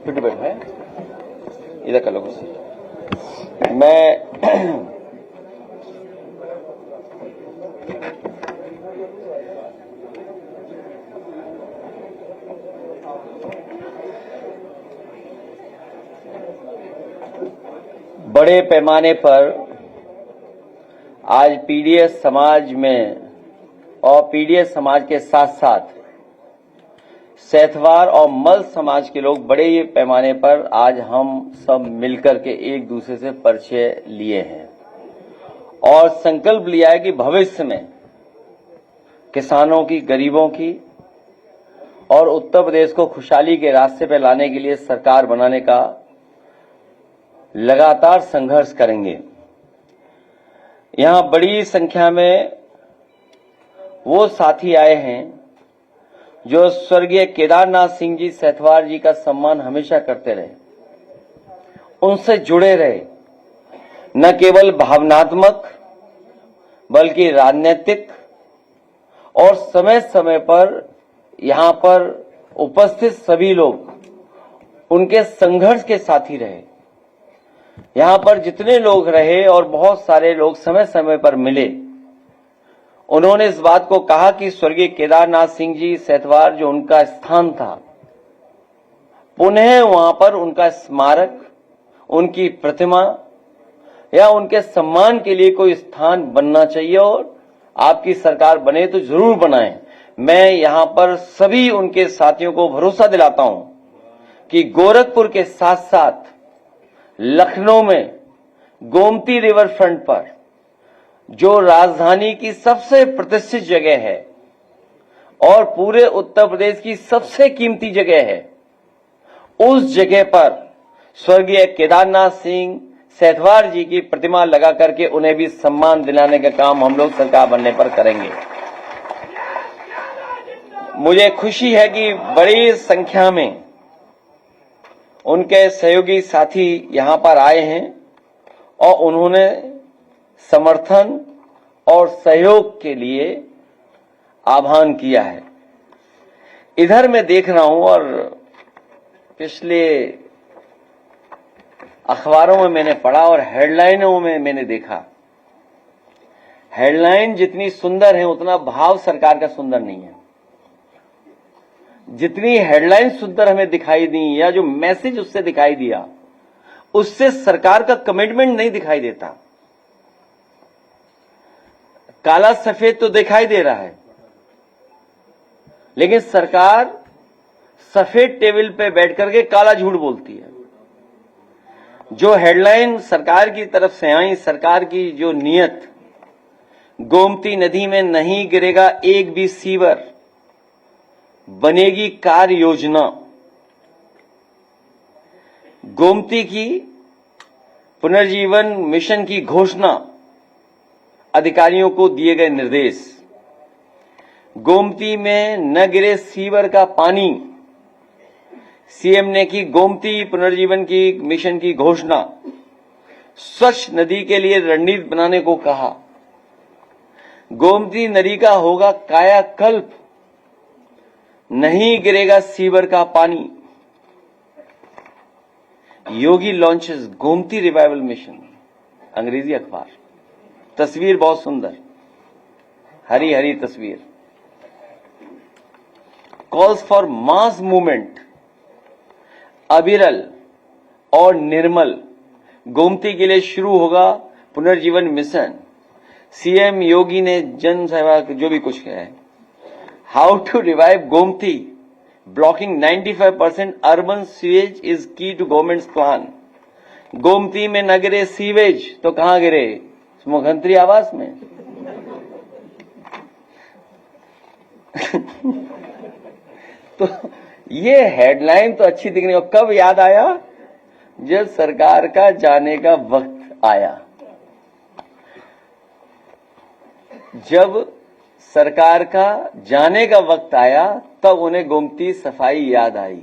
Fit बैठ है इधर कर लो कुछ। मैं बड़े पैमाने पर आज पीडीएस समाज में और पीडीएस समाज के साथ साथ सैथवार और मल समाज के लोग बड़े पैमाने पर आज हम सब मिलकर के एक दूसरे से परिचय लिए हैं और संकल्प लिया है कि भविष्य में किसानों की, गरीबों की और उत्तर प्रदेश को खुशहाली के रास्ते पर लाने के लिए सरकार बनाने का लगातार संघर्ष करेंगे। यहां बड़ी संख्या में वो साथी आए हैं जो स्वर्गीय केदारनाथ सिंह जी सैथवार जी का सम्मान हमेशा करते रहे, उनसे जुड़े रहे, न केवल भावनात्मक बल्कि राजनीतिक, और समय समय पर यहां पर उपस्थित सभी लोग उनके संघर्ष के साथी रहे। यहां पर जितने लोग रहे और बहुत सारे लोग समय समय पर मिले, उन्होंने इस बात को कहा कि स्वर्गीय केदारनाथ सिंह जी सैथवार जो उनका स्थान था, पुनः वहां पर उनका स्मारक, उनकी प्रतिमा या उनके सम्मान के लिए कोई स्थान बनना चाहिए और आपकी सरकार बने तो जरूर बनाएं। मैं यहां पर सभी उनके साथियों को भरोसा दिलाता हूं कि गोरखपुर के साथ साथ लखनऊ में गोमती रिवर फ्रंट पर जो राजधानी की सबसे प्रतिष्ठित जगह है और पूरे उत्तर प्रदेश की सबसे कीमती जगह है, उस जगह पर स्वर्गीय केदारनाथ सिंह सैथवार जी की प्रतिमा लगा करके उन्हें भी सम्मान दिलाने का काम हम लोग सरकार बनने पर करेंगे। मुझे खुशी है कि बड़ी संख्या में उनके सहयोगी साथी यहां पर आए हैं और उन्होंने समर्थन और सहयोग के लिए आह्वान किया है। इधर मैं देख रहा हूं और पिछले अखबारों में मैंने पढ़ा और हेडलाइनों में मैंने देखा, हेडलाइन जितनी सुंदर है उतना भाव सरकार का सुंदर नहीं है। जितनी हेडलाइन सुंदर हमें दिखाई दी या जो मैसेज उससे दिखाई दिया, उससे सरकार का कमिटमेंट नहीं दिखाई देता। काला सफेद तो दिखाई दे रहा है, लेकिन सरकार सफेद टेबल पे बैठ करके काला झूठ बोलती है। जो हेडलाइन सरकार की तरफ से आई, सरकार की जो नियत, गोमती नदी में नहीं गिरेगा एक भी सीवर, बनेगी कार्य योजना, गोमती की पुनर्जीवन मिशन की घोषणा, अधिकारियों को दिए गए निर्देश, गोमती में न गिरे सीवर का पानी, सीएम ने की गोमती पुनर्जीवन की मिशन की घोषणा, स्वच्छ नदी के लिए रणनीति बनाने को कहा, गोमती नदी का होगा कायाकल्प, नहीं गिरेगा सीवर का पानी। योगी लॉन्चेस गोमती रिवाइवल मिशन, अंग्रेजी अखबार, तस्वीर बहुत सुंदर, हरी हरी तस्वीर। कॉल्स फॉर मास मूवमेंट, अविरल और निर्मल, गोमती के लिए शुरू होगा पुनर्जीवन मिशन। सीएम योगी ने जन सेवा जो भी कुछ कहा है। How to revive Gomti, blocking 95% urban sewage is key to government's plan. Gomti में न गिरे सीवेज तो कहां गिरे? मुख्यमंत्री आवास में। तो ये हेडलाइन तो अच्छी दिखने को कब याद आया? जब सरकार का जाने का वक्त आया। जब सरकार का जाने का वक्त आया तब उन्हें गोमती सफाई याद आई।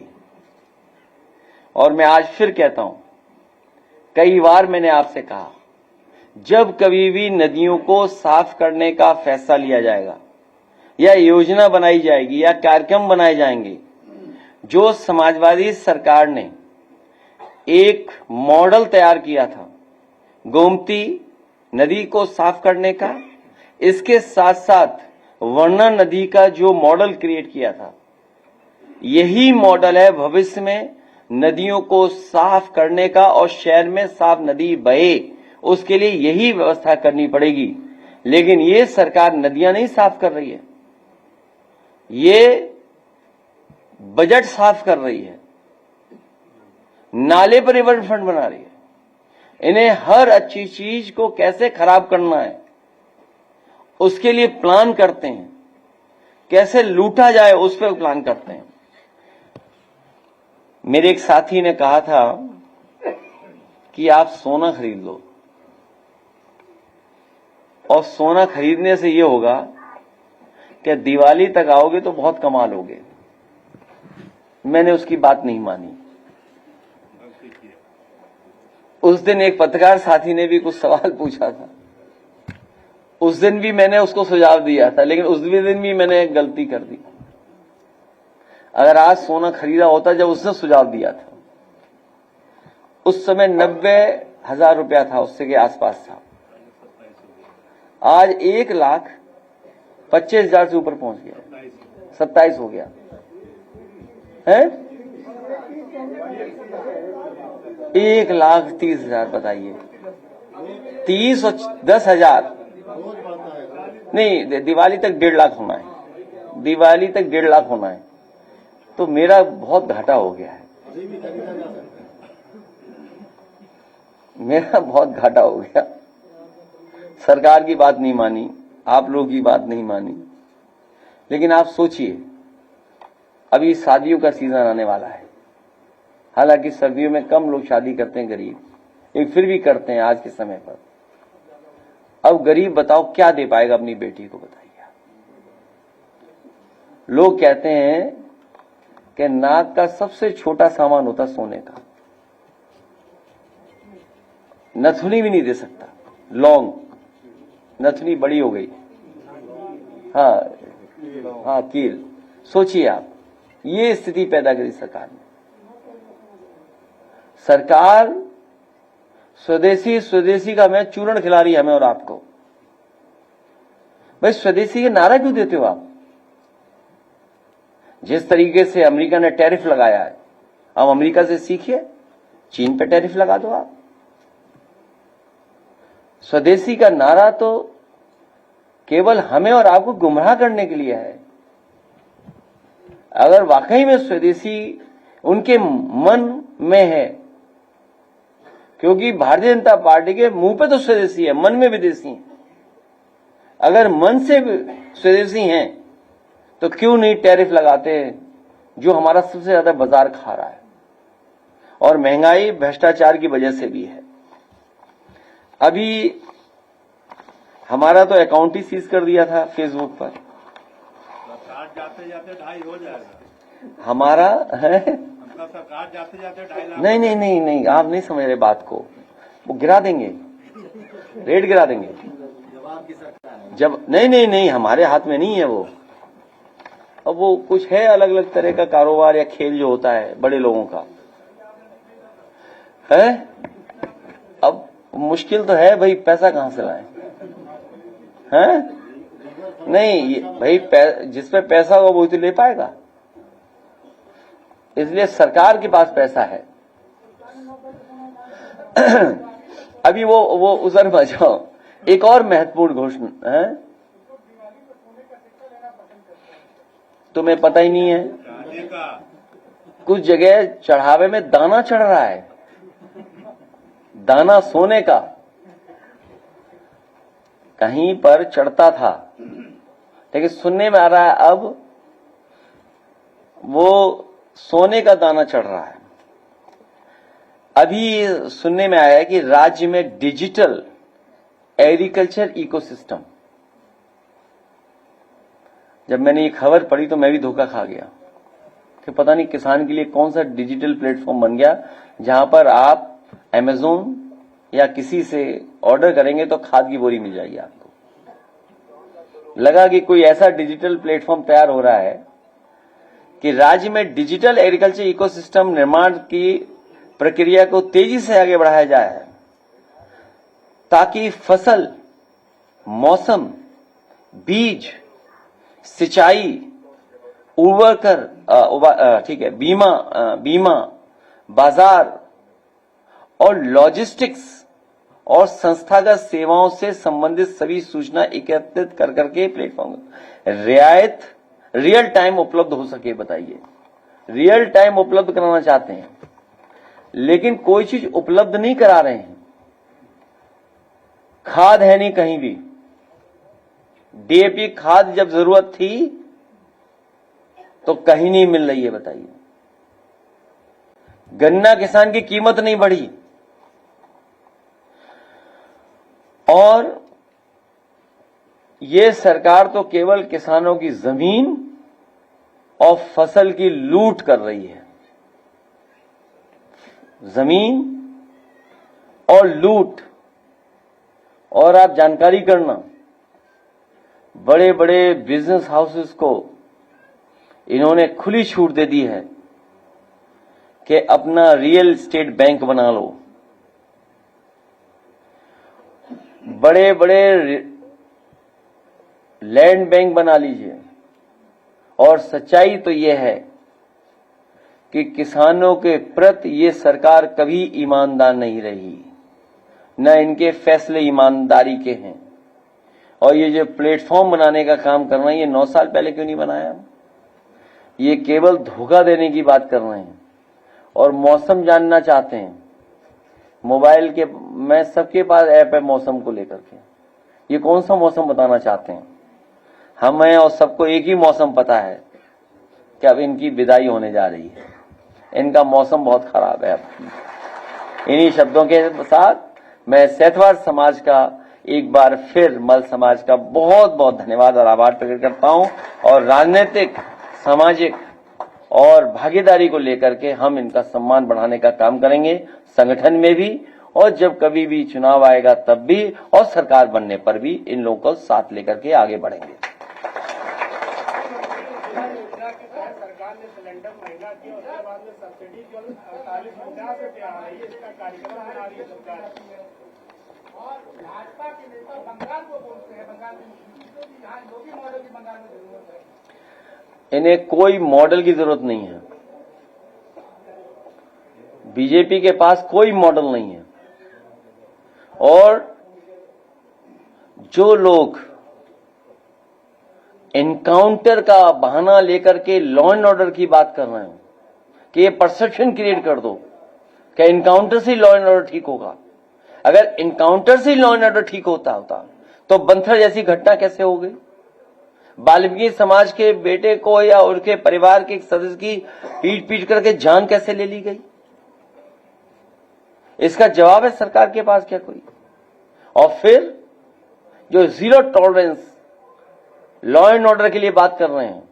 और मैं आज फिर कहता हूं, कई बार मैंने आपसे कहा, जब कभी भी नदियों को साफ करने का फैसला लिया जाएगा या योजना बनाई जाएगी या कार्यक्रम बनाए जाएंगे, जो समाजवादी सरकार ने एक मॉडल तैयार किया था गोमती नदी को साफ करने का, इसके साथ साथ वर्णा नदी का जो मॉडल क्रिएट किया था, यही मॉडल है भविष्य में नदियों को साफ करने का और शहर में साफ नदी बहे, उसके लिए यही व्यवस्था करनी पड़ेगी। लेकिन ये सरकार नदियां नहीं साफ कर रही है, ये बजट साफ कर रही है, नाले परिवहन फंड बना रही है। इन्हें हर अच्छी चीज को कैसे खराब करना है उसके लिए प्लान करते हैं, कैसे लूटा जाए उस पर प्लान करते हैं। मेरे एक साथी ने कहा था कि आप सोना खरीद लो, और सोना खरीदने से ये होगा कि दिवाली तक आओगे तो बहुत कमा लोगे। मैंने उसकी बात नहीं मानी। उस दिन एक पत्रकार साथी ने भी कुछ सवाल पूछा था, उस दिन भी मैंने उसको सुझाव दिया था, लेकिन उस दिन भी मैंने गलती कर दी। अगर आज सोना खरीदा होता जब उसने सुझाव दिया था, उस समय 90,000 रुपया था, उससे के आसपास था। आज 1,25,000 से ऊपर पहुंच गया, 27 हो गया है। 1,30,000 बताइए, 30 और 10,000 नहीं, दिवाली तक 1.5 लाख होना है, दिवाली तक 1.5 लाख होना है, तो मेरा बहुत घाटा हो गया है, मेरा बहुत घाटा हो गया। सरकार की बात नहीं मानी, आप लोगों की बात नहीं मानी। लेकिन आप सोचिए, अभी शादियों का सीजन आने वाला है। हालांकि सर्दियों में कम लोग शादी करते हैं, गरीब, लेकिन फिर भी करते हैं आज के समय पर। अब गरीब बताओ क्या दे पाएगा अपनी बेटी को, बताइए। लोग कहते हैं कि नाक का सबसे छोटा सामान होता सोने का, नथुनी भी नहीं दे सकता, लॉन्ग नथुनी बड़ी हो गई, हाँ कील। सोचिए आप, ये स्थिति पैदा करी सरकार ने। सरकार स्वदेशी का मैं चूरण खिला रही है हमें और आपको। भाई स्वदेशी के नारा क्यों देते हो आप? जिस तरीके से अमेरिका ने टैरिफ लगाया है, अब अमेरिका से सीखिए, चीन पे टैरिफ लगा दो आप। स्वदेशी का नारा तो केवल हमें और आपको गुमराह करने के लिए है। अगर वाकई में स्वदेशी उनके मन में है, क्योंकि भारतीय जनता पार्टी के मुंह पे तो स्वदेशी है, मन में विदेशी है। अगर मन से स्वदेशी हैं तो क्यों नहीं टैरिफ लगाते, जो हमारा सबसे ज्यादा बाजार खा रहा है, और महंगाई भ्रष्टाचार की वजह से भी है। अभी हमारा तो अकाउंट ही सीज कर दिया था फेसबुक पर, जाते जाते 2.5 हो जाएगा हमारा है। सरकार जाते जाते 2.5 लाख। नहीं, आप नहीं समझ रहे बात को। वो गिरा देंगे, रेट गिरा देंगे जवाब की सरकार है। जब नहीं, हमारे हाथ में नहीं है वो। अब वो कुछ है अलग अलग तरह का कारोबार या खेल जो होता है बड़े लोगों का है। अब मुश्किल तो है भाई, पैसा कहां से लाएं, हैं? नहीं भाई, जिस पे पैसा होगा वो तो ले पाएगा, इसलिए सरकार के पास पैसा है। अभी वो उधर में जाओ, एक और महत्वपूर्ण घोषणा है, तुम्हें पता ही नहीं है, कुछ जगह चढ़ावे में दाना चढ़ रहा है, दाना सोने का कहीं पर चढ़ता था, लेकिन सुनने में आ रहा है अब वो सोने का दाना चढ़ रहा है। अभी सुनने में आया है कि राज्य में डिजिटल एग्रीकल्चर इकोसिस्टम, जब मैंने ये खबर पढ़ी तो मैं भी धोखा खा गया कि पता नहीं किसान के लिए कौन सा डिजिटल प्लेटफॉर्म बन गया, जहां पर आप अमेज़न या किसी से ऑर्डर करेंगे तो खाद की बोरी मिल जाएगी आपको। लगा कि कोई ऐसा डिजिटल प्लेटफॉर्म तैयार हो रहा है कि राज्य में डिजिटल एग्रीकल्चर इकोसिस्टम निर्माण की प्रक्रिया को तेजी से आगे बढ़ाया जाए ताकि फसल, मौसम, बीज, सिंचाई, बीमा, बाजार और लॉजिस्टिक्स और संस्थागत सेवाओं से संबंधित सभी सूचना एकत्रित कर करके प्लेटफॉर्म रियायत रियल टाइम उपलब्ध हो सके। बताइए, रियल टाइम उपलब्ध कराना चाहते हैं लेकिन कोई चीज उपलब्ध नहीं करा रहे हैं। खाद है नहीं कहीं भी। डीएपी खाद जब जरूरत थी तो कहीं नहीं मिल रही है। बताइए, गन्ना किसान की कीमत नहीं बढ़ी और ये सरकार तो केवल किसानों की जमीन और फसल की लूट कर रही है। जमीन और लूट। और आप जानकारी करना, बड़े बड़े बिजनेस हाउसेस को इन्होंने खुली छूट दे दी है कि अपना रियल एस्टेट बैंक बना लो। बड़े बड़े लैंड बैंक बना लीजिए। और सच्चाई तो यह है कि किसानों के प्रति ये सरकार कभी ईमानदार नहीं रही, न इनके फैसले ईमानदारी के हैं। और ये जो प्लेटफॉर्म बनाने का काम कर रहे हैं, ये 9 साल पहले क्यों नहीं बनाया? ये केवल धोखा देने की बात कर रहे हैं और मौसम जानना चाहते हैं। मोबाइल के मैं सबके पास ऐप है मौसम को लेकर के। ये कौन सा मौसम बताना चाहते हैं? हमें और सबको एक ही मौसम पता है कि अब इनकी विदाई होने जा रही है। इनका मौसम बहुत खराब है। अब इन्हीं शब्दों के साथ मैं सैतवाड़ समाज का एक बार फिर मल समाज का बहुत बहुत धन्यवाद और आभार प्रकट करता हूं। और राजनीतिक, सामाजिक और भागीदारी को लेकर के हम इनका सम्मान बढ़ाने का काम करेंगे, संगठन में भी, और जब कभी भी चुनाव आएगा तब भी, और सरकार बनने पर भी इन लोगों को साथ लेकर के आगे बढ़ेंगे। सरकार ने सिलेंडर महंगा किया, उसके बाद में सब्सिडी केवल 48-50 रुपये आ रही है। इसका कार्यक्रम बना रही है सरकार। और भाजपा के नेता बंगाल को बोलते हैं, बंगाल में यहाँ योगी मॉडल की बंगाल में जरूरत है। इन्हें कोई मॉडल की जरूरत नहीं है। बीजेपी के पास कोई मॉडल नहीं है। और जो लोग एनकाउंटर का बहाना लेकर के लॉ एंड ऑर्डर की बात कर रहे हैं कि ये परसेप्शन क्रिएट कर दो कि एनकाउंटर से लॉ एंड ऑर्डर ठीक होगा। अगर एनकाउंटर से लॉ एंड ऑर्डर ठीक होता तो बंथर जैसी घटना कैसे हो गई? वाल्मीकि समाज के बेटे को या उनके परिवार के एक सदस्य की पीट करके जान कैसे ले ली गई? इसका जवाब है सरकार के पास क्या कोई? और फिर जो zero tolerance law and order के लिए बात कर रहे हैं,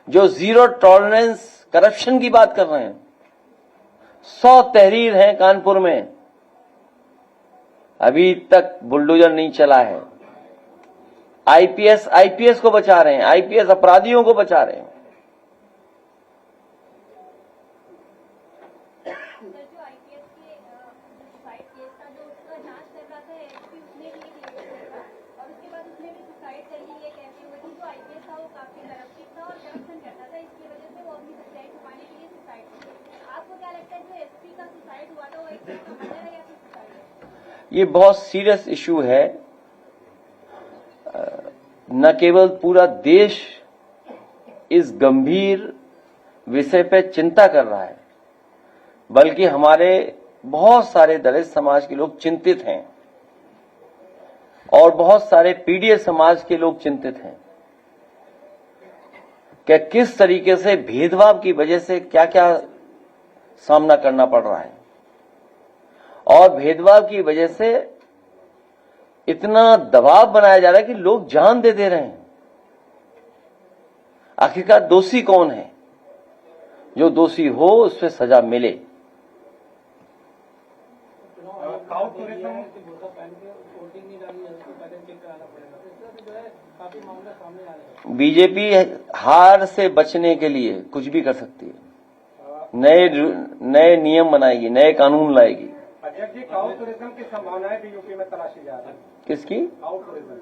जो जीरो टॉलरेंस करप्शन की बात कर रहे हैं, 100 तहरीर हैं कानपुर में, अभी तक बुलडोजर नहीं चला है। आईपीएस को बचा रहे हैं, आईपीएस अपराधियों को बचा रहे हैं। ये बहुत सीरियस इशू है। न केवल पूरा देश इस गंभीर विषय पे चिंता कर रहा है, बल्कि हमारे बहुत सारे दलित समाज के लोग चिंतित हैं और बहुत सारे पीडीए समाज के लोग चिंतित हैं कि किस तरीके से भेदभाव की वजह से क्या क्या सामना करना पड़ रहा है और भेदभाव की वजह से इतना दबाव बनाया जा रहा है कि लोग जान दे रहे हैं। आखिरकार दोषी कौन है? जो दोषी हो उस पर सजा मिले। बीजेपी हार से बचने के लिए कुछ भी कर सकती है। नए नियम बनाएगी, नए कानून लाएगी। अध्यक्ष जी, काउ टूरिज्म की संभावनाएं भी यूपी में तलाशी जा रही है। किसकी? काउ टूरिज्म,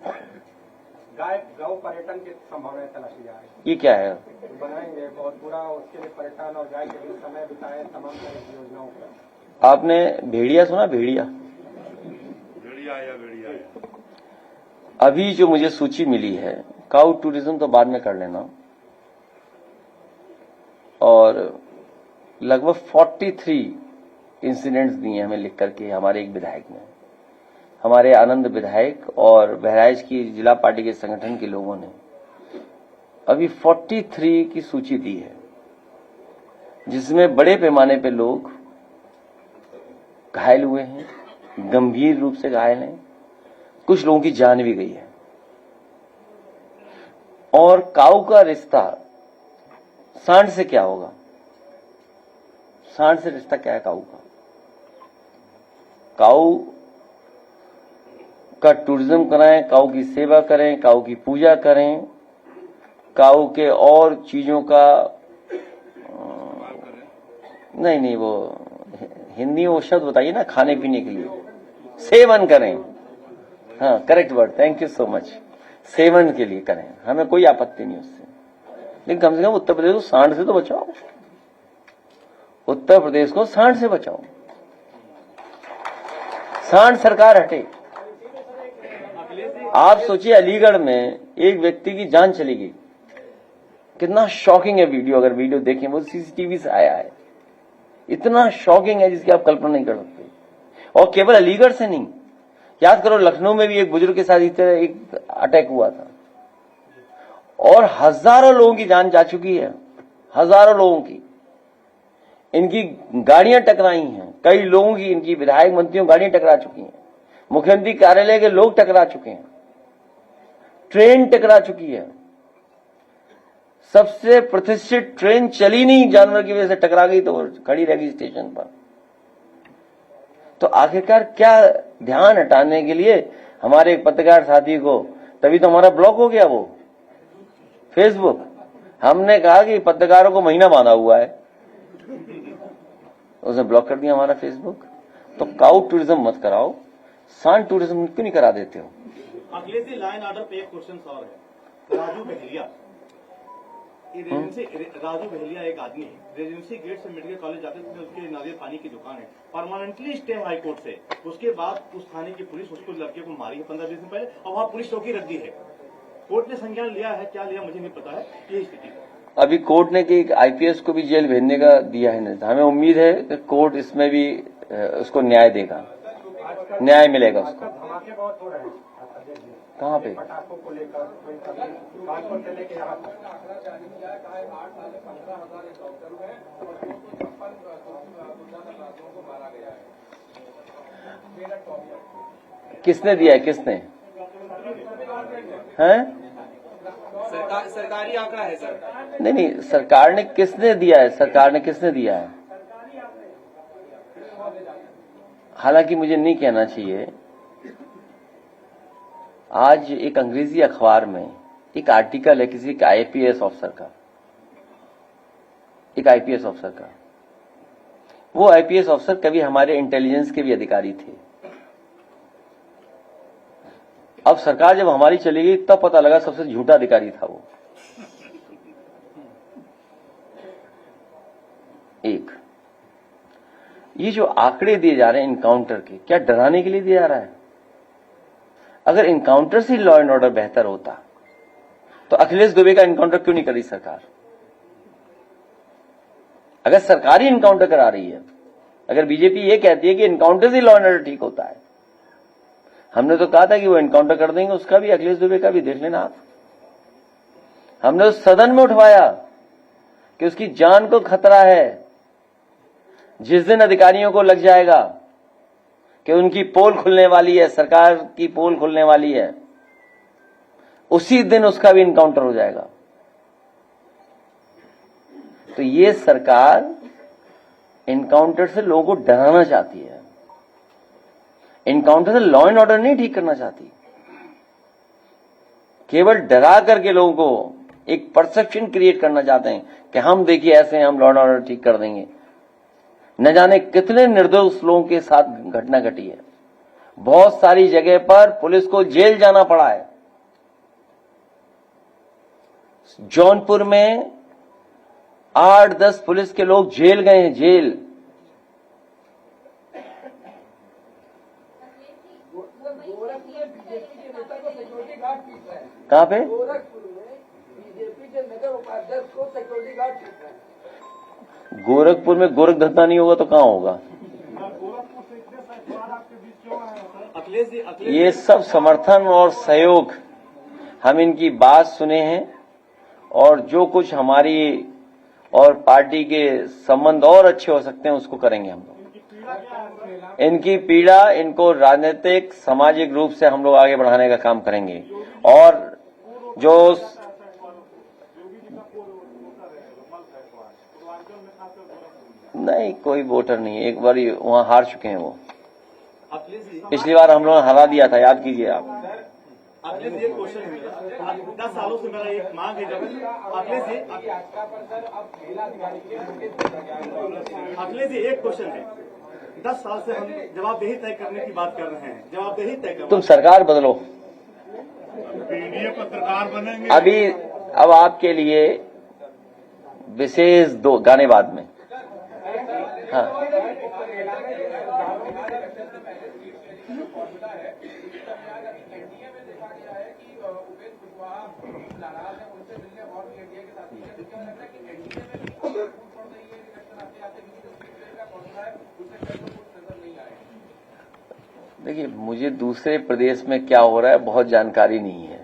गाय गौ पर्यटन की संभावनाएं तलाशी जा रही है। ये क्या है? बनाएंगे बहुत पूरा, उसके लिए पर्यटन और गाय के लिए समय बिताए, तमाम तरह की योजनाओं पर। आपने भेड़िया सुना? भेड़िया अभी जो मुझे सूची मिली है, काउ टूरिज्म तो बाद में कर लेना, और लगभग 43 इंसिडेंट्स दिए हमें लिख करके हमारे एक विधायक ने, हमारे आनंद विधायक और बहराइच की जिला पार्टी के संगठन के लोगों ने अभी 43 की सूची दी है, जिसमें बड़े पैमाने पे लोग घायल हुए हैं, गंभीर रूप से घायल हैं, कुछ लोगों की जान भी गई है। और काऊ का रिश्ता सांड से क्या होगा? सांड से रिश्ता क्या है काऊ का? काऊ का टूरिज्म कराएं, काऊ की सेवा करें, काऊ की पूजा करें, काऊ के और चीजों का नहीं वो हिंदी वो शब्द बताइए ना, खाने पीने के लिए सेवन करें। हाँ, correct word, thank you so much. Seven के लिए करें, हमें कोई आपत्ति नहीं उससे, लेकिन कम से कम उत्तर प्रदेश को सांड से तो बचाओ। उत्तर प्रदेश को सांड से बचाओ। सांड सरकार हटे। आप सोचिए, अलीगढ़ में एक व्यक्ति की जान चली गई। कितना शॉकिंग है वीडियो, अगर वीडियो देखें, वो सीसीटीवी से आया है। इतना शॉकिंग है जिसकी आप कल्पना नहीं कर सकते। और केवल अलीगढ़ से नहीं, याद करो लखनऊ में भी एक बुजुर्ग के साथ इस तरह एक अटैक हुआ था, और हजारों लोगों की जान जा चुकी है, हजारों लोगों की। इनकी गाड़ियां टकराई हैं, कई लोगों की, इनकी विधायक मंत्रियों गाड़ियां टकरा चुकी हैं, मुख्यमंत्री कार्यालय के लोग टकरा चुके हैं, ट्रेन टकरा चुकी है। सबसे प्रतिष्ठित ट्रेन चली नहीं, जानवर की वजह से टकरा गई तो खड़ी रह गई स्टेशन पर। तो आखिरकार क्या ध्यान हटाने के लिए हमारे एक पत्रकार साथी को, तभी तो हमारा ब्लॉक हो गया वो फेसबुक। हमने कहा कि पत्रकारों को महीना बांधा हुआ है, उसने ब्लॉक कर दिया हमारा फेसबुक। तो काउ टूरिज्म मत कराओ, सांड टूरिज्म क्यों नहीं करा देते हो? अखिलेश जी, लाइन ऑर्डर पे एक क्वेश्चन और है। राजू बहेलिया, राजू बहेलिया एक आदमी है, रेजिडेंसी गेट से मेडिकल कॉलेज जाते थे, उसके नारियल पानी की दुकान है, परमानेंटली स्टे हाई कोर्ट से। उसके बाद उस थाने की पुलिस उसको, लड़के को मारी है 15-20 दिन पहले, और वहां पुलिस चौकी रख दी है। कोर्ट ने संज्ञान लिया है, क्या लिया मुझे नहीं पता है। यही स्थिति अभी कोर्ट ने कि आईपीएस को भी जेल भेजने का दिया है निर्देश। हमें उम्मीद है कि कोर्ट इसमें भी उसको न्याय देगा, न्याय मिलेगा उसको। धमाके बहुत हो रहे हैं कहाँ पे? पटाखों को लेकर, कानपुर से लेकर यहाँ तक। किसने दिया है? किसने हैं? सरकारी आंकड़ा है सर। नहीं, सरकार ने किसने दिया है? सरकार ने किसने दिया है? हालांकि मुझे नहीं कहना चाहिए। आज एक अंग्रेजी अखबार में एक आर्टिकल है किसी के आईपीएस ऑफिसर का, एक आईपीएस ऑफिसर का। वो आईपीएस ऑफिसर कभी हमारे इंटेलिजेंस के भी अधिकारी थे। अब सरकार जब हमारी चली गई तब पता लगा सबसे झूठा अधिकारी था वो। एक ये जो आंकड़े दिए जा रहे हैं इनकाउंटर के, क्या डराने के लिए दिया जा रहा है? अगर इनकाउंटर से लॉ एंड ऑर्डर बेहतर होता तो अखिलेश दुबे का इनकाउंटर क्यों नहीं करी सरकार? अगर सरकार ही इनकाउंटर करा रही है, अगर बीजेपी ये कहती है कि इनकाउंटर से लॉ एंड ऑर्डर ठीक होता है, हमने तो कहा था कि वो इनकाउंटर कर देंगे, उसका भी, अखिलेश दुबे का भी देख लेना आप। हमने उस सदन में उठवाया कि उसकी जान को खतरा है। जिस दिन अधिकारियों को लग जाएगा कि उनकी पोल खुलने वाली है, सरकार की पोल खुलने वाली है, उसी दिन उसका भी इनकाउंटर हो जाएगा। तो ये सरकार इनकाउंटर से लोगों को डराना चाहती है, इनकाउंटर से लॉ एंड ऑर्डर नहीं ठीक करना चाहती। केवल डरा करके लोगों को एक परसेप्शन क्रिएट करना चाहते हैं कि हम देखिए ऐसे हम लॉ एंड ऑर्डर ठीक कर देंगे। न जाने कितने निर्दोष लोगों के साथ घटना घटी है। बहुत सारी जगह पर पुलिस को जेल जाना पड़ा है। जौनपुर में 8-10 पुलिस के लोग जेल गए हैं, जेल। कहां पे? गोरखपुर में बीजेपी के नगर उपाध्यक्ष को सिक्योरिटी गार्ड पीट रहे हैं। गोरखपुर में गोरख धंधा नहीं होगा तो कहां होगा? ये सब समर्थन और सहयोग, हम इनकी बात सुने हैं और जो कुछ हमारी और पार्टी के संबंध और अच्छे हो सकते हैं उसको करेंगे हम लोग। इनकी पीड़ा, इनको राजनीतिक सामाजिक रूप से हम लोग आगे बढ़ाने का काम करेंगे। और जो नहीं, कोई वोटर नहीं, एक बार वहां हार चुके हैं वो। पिछली बार हम लोगों ने हरा दिया था, याद कीजिए आप। अखिलेश जी, एक क्वेश्चन है मेरा, 10 सालों से मेरा एक मांग है। अखिलेश जी, एक क्वेश्चन है, 10 साल से हम जवाबदेही तय करने की बात कर रहे हैं, जवाबदेही तय कर। तुम सरकार बदलो, पीडीए पत्रकार बनेंगे। अभी अब आपके लिए विशेष 2 गाने बाद में। हाँ, देखिए, मुझे दूसरे प्रदेश में क्या हो रहा है बहुत जानकारी नहीं है।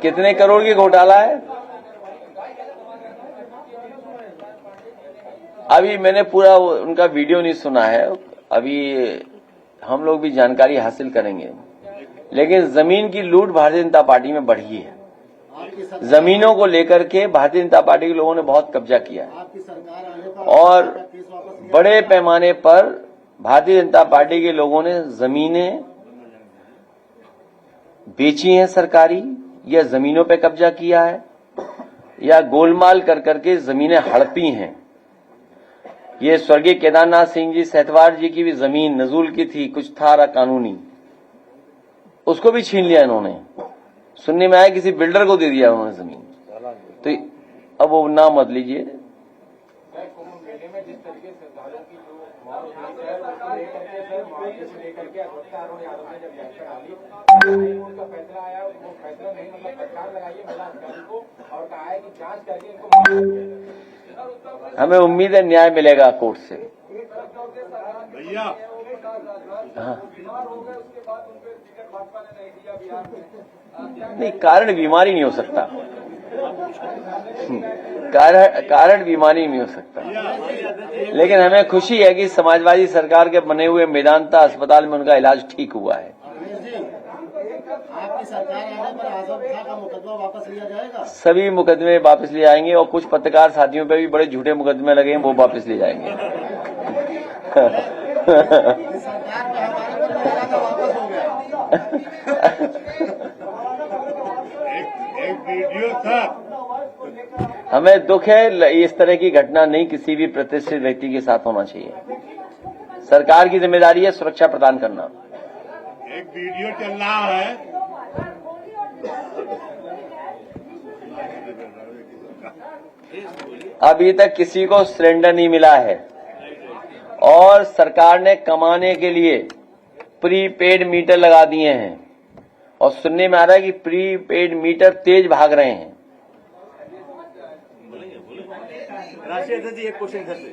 कितने करोड़ की घोटाला है? अभी मैंने पूरा उनका वीडियो नहीं सुना है, अभी हम लोग भी जानकारी हासिल करेंगे। लेकिन जमीन की लूट भारतीय जनता पार्टी में बढ़ी है। जमीनों को लेकर के भारतीय जनता पार्टी के लोगों ने बहुत कब्जा किया है और बड़े पैमाने पर भारतीय जनता पार्टी के लोगों ने जमीनें बेची हैं सरकारी, या जमीनों पे कब्जा किया है, या गोलमाल कर करके जमीनें हड़पी हैं। ये स्वर्गीय केदारनाथ सिंह जी सहतवार जी की भी जमीन नजूल की थी, कुछ था कानूनी, उसको भी छीन लिया इन्होंने। सुनने में आया किसी बिल्डर को दे दिया उन्होंने जमीन। तो अब वो नाम मत लीजिए। हमें उम्मीद है न्याय मिलेगा कोर्ट से। भैया, हाँ, नहीं, कारण बीमारी नहीं हो सकता। कारण बीमारी नहीं हो सकता। लेकिन हमें खुशी है कि समाजवादी सरकार के बने हुए मेदांता अस्पताल में उनका इलाज ठीक हुआ है। आपकी सरकार आने पर आजम खां का मुकदमा वापस लिया जाएगा? सभी मुकदमे वापस लिए जाएंगे और कुछ पत्रकार साथियों पे भी बड़े झूठे मुकदमे लगे हैं, वो वापस लिए जाएंगे। सरकार पे हमारे पर वापस हो गया। एक वीडियो था। हमें दुख है, इस तरह की घटना नहीं किसी भी प्रतिष्ठित व्यक्ति के साथ होना चाहिए। सरकार की जिम्मेदारी है सुरक्षा प्रदान करना। एक वीडियो चल रहा है, अभी तक किसी को सिलेंडर नहीं मिला है और सरकार ने कमाने के लिए प्रीपेड मीटर लगा दिए हैं और सुनने में आ रहा है कि प्रीपेड मीटर तेज भाग रहे हैं। राष्ट्रीय अध्यक्ष जी, एक क्वेश्चन घर से।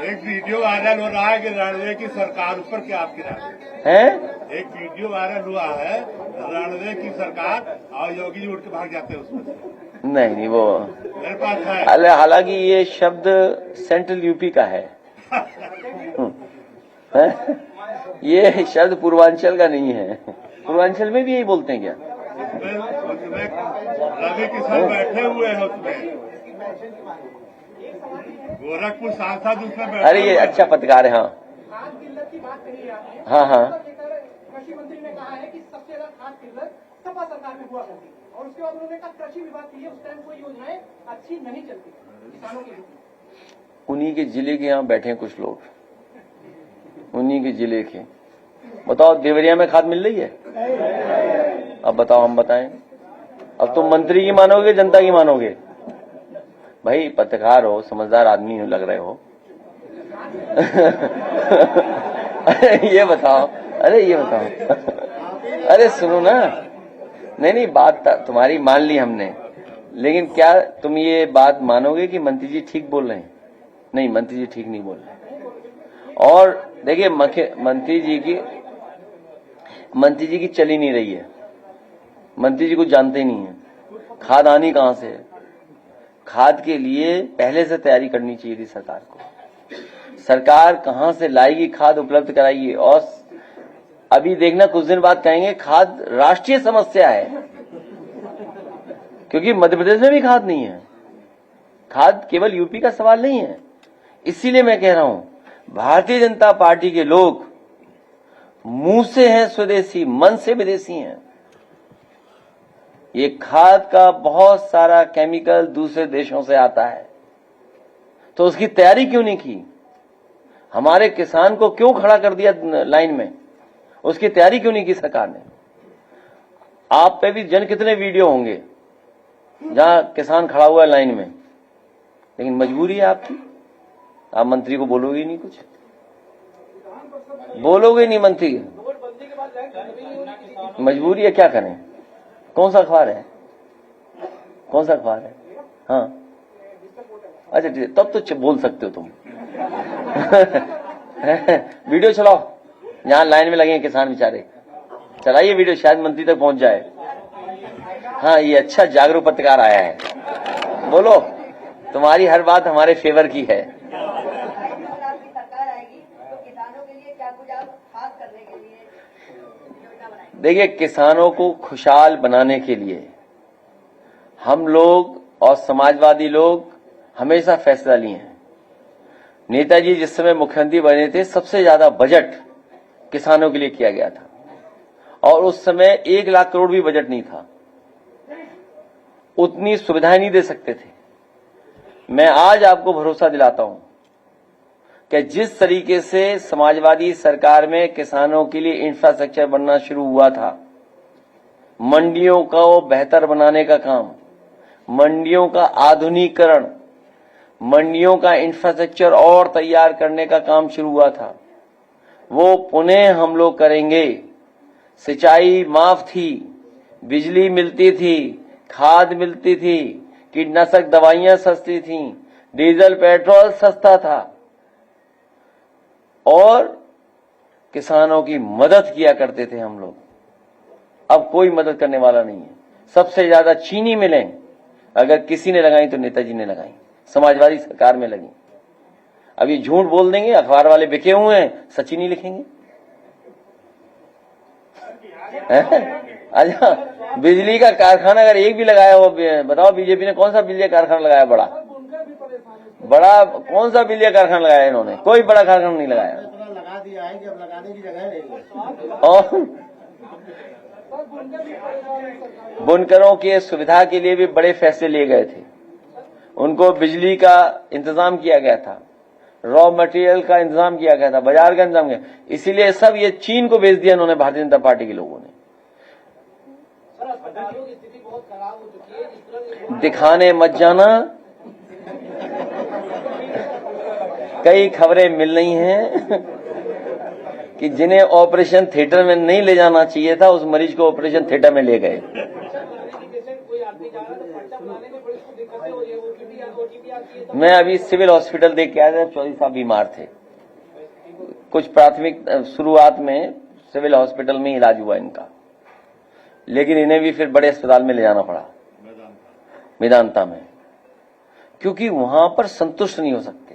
एक वीडियो वायरल हो रहा है कि रणवे की सरकार पर क्या आपकी राय है? एक वीडियो वायरल हुआ है, रणवे की सरकार और योगी जी उठ के भाग जाते हैं उसमें से। नहीं, वो मेरे पास है। हालांकि ये शब्द सेंट्रल यूपी का है। ये शब्द पूर्वांचल का नहीं है। पूर्वांचल में भी यही बोलते हैं क्या? उसमें रवि किशन बैठे हुए हैं, उसमें गोरखपुर सांसद उसमें बैठे। अरे ये अच्छा पत्रकार है। हाँ खाद किल्लत की बात कही आपने। हाँ हाँ, कृषि मंत्री ने कहा है कि सबसे ज्यादा खाद किल्लत सपा सरकार में हुआ करती और उसके बाद उन्होंने कहा कृषि विभाग के लिए उस टाइम कोई योजनाएं अच्छी नहीं चलती किसानों के लिए। उन्हीं के जिले के यहाँ बैठे हैं कुछ लोग, उन्हीं के जिले के। बताओ देवरिया में खाद मिल रही है? अब बताओ, हम बताएं। अब तुम मंत्री की मानोगे जनता की मानोगे? भाई पत्रकार हो, समझदार आदमी हो, लग रहे हो। अरे ये बताओ, अरे ये बताओ, अरे सुनो ना। नहीं बात तुम्हारी मान ली हमने, लेकिन क्या तुम ये बात मानोगे कि मंत्री जी ठीक बोल रहे हैं? नहीं, मंत्री जी ठीक नहीं बोल रहे। और देखिए मंत्री जी की चली नहीं रही है। मंत्री जी कुछ जानते ही नहीं है। खाद आनी कहां से है? खाद के लिए पहले से तैयारी करनी चाहिए थी सरकार को। सरकार कहां से लाएगी खाद, उपलब्ध कराएगी। और अभी देखना कुछ दिन बाद कहेंगे खाद राष्ट्रीय समस्या है, क्योंकि मध्य प्रदेश में भी खाद नहीं है। खाद केवल यूपी का सवाल नहीं है। इसीलिए मैं कह रहा हूं, भारतीय जनता पार्टी के लोग मुंह से हैं स्वदेशी, मन से विदेशी हैं। ये खाद का बहुत सारा केमिकल दूसरे देशों से आता है, तो उसकी तैयारी क्यों नहीं की? हमारे किसान को क्यों खड़ा कर दिया लाइन में? उसकी तैयारी क्यों नहीं की सरकार ने? आप पे भी कितने वीडियो होंगे जहां किसान खड़ा हुआ है लाइन में, लेकिन मजबूरी है आपकी। आप मंत्री को बोलोगे नहीं, कुछ बोलोगे नहीं मंत्री, मजबूरी है, क्या करें? कौन सा अखबार है? कौन सा अखबार है? हाँ अच्छा ठीक है, तब तो बोल सकते हो तुम। वीडियो चलाओ, यहां लाइन में लगे हैं किसान बेचारे, चलाइए वीडियो, शायद मंत्री तक पहुंच जाए। हाँ, ये अच्छा जागरूक पत्रकार आया है। बोलो, तुम्हारी हर बात हमारे फेवर की है। देखिए, किसानों को खुशहाल बनाने के लिए हम लोग और समाजवादी लोग हमेशा फैसला लिए हैं। नेताजी जिस समय मुख्यमंत्री बने थे, सबसे ज्यादा बजट किसानों के लिए किया गया था, और उस समय 1 लाख करोड़ भी बजट नहीं था, उतनी सुविधाएं नहीं दे सकते थे। मैं आज आपको भरोसा दिलाता हूं कि जिस तरीके से समाजवादी सरकार में किसानों के लिए इंफ्रास्ट्रक्चर बनना शुरू हुआ था, मंडियों को बेहतर बनाने का काम, मंडियों का आधुनिकीकरण, मंडियों का इंफ्रास्ट्रक्चर और तैयार करने का काम शुरू हुआ था, वो पुनः हम लोग करेंगे। सिंचाई माफ थी, बिजली मिलती थी, खाद मिलती थी, कीटनाशक दवाइयां सस्ती थी, डीजल पेट्रोल सस्ता था, और किसानों की मदद किया करते थे हम लोग। अब कोई मदद करने वाला नहीं है। सबसे ज्यादा चीनी मिलें अगर किसी ने लगाई तो नेताजी ने लगाई, समाजवादी सरकार में लगी। अब ये झूठ बोल देंगे, अखबार वाले बिके हुए हैं, सच्ची नहीं लिखेंगे। अच्छा, बिजली का कारखाना अगर एक भी लगाया हो, बताओ बीजेपी ने कौन सा बिजली कारखाना लगाया? बड़ा कौन सा बिजली कारखाना लगाया इन्होंने? कोई बड़ा कारखाना नहीं लगाया। लगा दिया है कि अब लगाने की जगह नहीं है। और बुनकरों की सुविधा के लिए भी बड़े फैसले लिए गए थे। उनको बिजली का इंतजाम किया गया था, रॉ मटेरियल का इंतजाम किया गया था, बाजार का इंतजाम किया। इसीलिए सब ये चीन को भेज दिया इन्होंने, भारतीय जनता पार्टी के लोगों ने। दिखाने मत जाना, कई खबरें मिल रही हैं कि जिन्हें ऑपरेशन थिएटर में नहीं ले जाना चाहिए था, उस मरीज को ऑपरेशन थिएटर में ले गए। मैं अभी सिविल हॉस्पिटल देख के आया था, चौधरी साहब बीमार थे। कुछ प्राथमिक शुरुआत में सिविल हॉस्पिटल में इलाज हुआ इनका, लेकिन इन्हें भी फिर बड़े अस्पताल में ले जाना पड़ा, मेदांता में, क्योंकि वहां पर संतुष्ट नहीं हो सकते।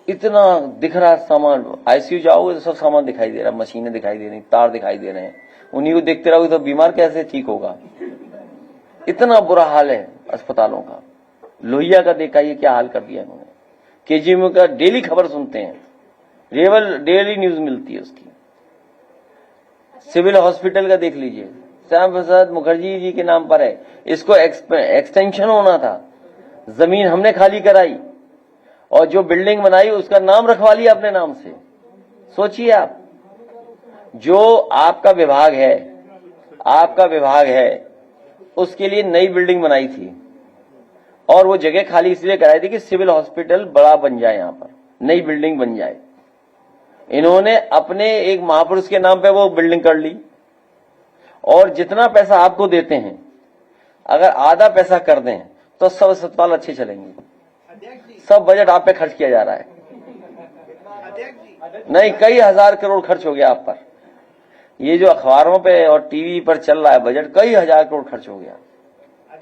इतना दिख रहा सामान, आईसीयू जाओगे तो सब सामान दिखाई दे रहा, मशीनें दिखाई दे रही, तार दिखाई दे रहे हैं, उन्हीं को देखते रहोगे तो बीमार कैसे ठीक होगा? इतना बुरा हाल है अस्पतालों का। लोहिया का देखा ये क्या हाल कर दिया इन्होंने। केजीएम का डेली खबर सुनते हैं, डेली न्यूज मिलती है उसकी। सिविल हॉस्पिटल का देख लीजिए, श्याम प्रसाद मुखर्जी जी के नाम पर है, इसको एक्सटेंशन होना था, जमीन हमने खाली कराई और जो बिल्डिंग बनाई उसका नाम रखवा लिया अपने नाम से। सोचिए आप, जो आपका विभाग है उसके लिए नई बिल्डिंग बनाई थी और वो जगह खाली इसलिए कराई थी कि सिविल हॉस्पिटल बड़ा बन जाए, यहां पर नई बिल्डिंग बन जाए। इन्होंने अपने एक महापुरुष के नाम पे वो बिल्डिंग कर ली और जितना पैसा आपको देते हैं अगर आधा पैसा कर दें तो सब अस्पताल अच्छे चलेंगे। सब बजट आप पे खर्च किया जा रहा है। नहीं, कई हजार करोड़ खर्च हो गया आप पर। ये जो अखबारों पे और टीवी पर चल रहा है बजट, कई हजार करोड़ खर्च हो गया,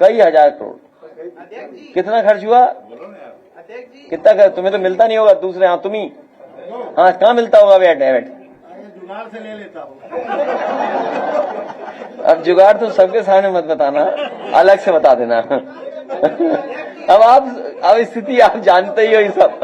कई हजार करोड़। कितना खर्च हुआ? कितना खर्च? तुम्हें तो मिलता नहीं होगा, दूसरे हाँ तुम ही, हाँ कहाँ मिलता होगा? बैठ जुगाड़ से ले लेता हूँ। अब जुगाड़ तो सबके सामने मत बताना, अलग से बता देना। अब स्थिति आप जानते ही हो ये सब।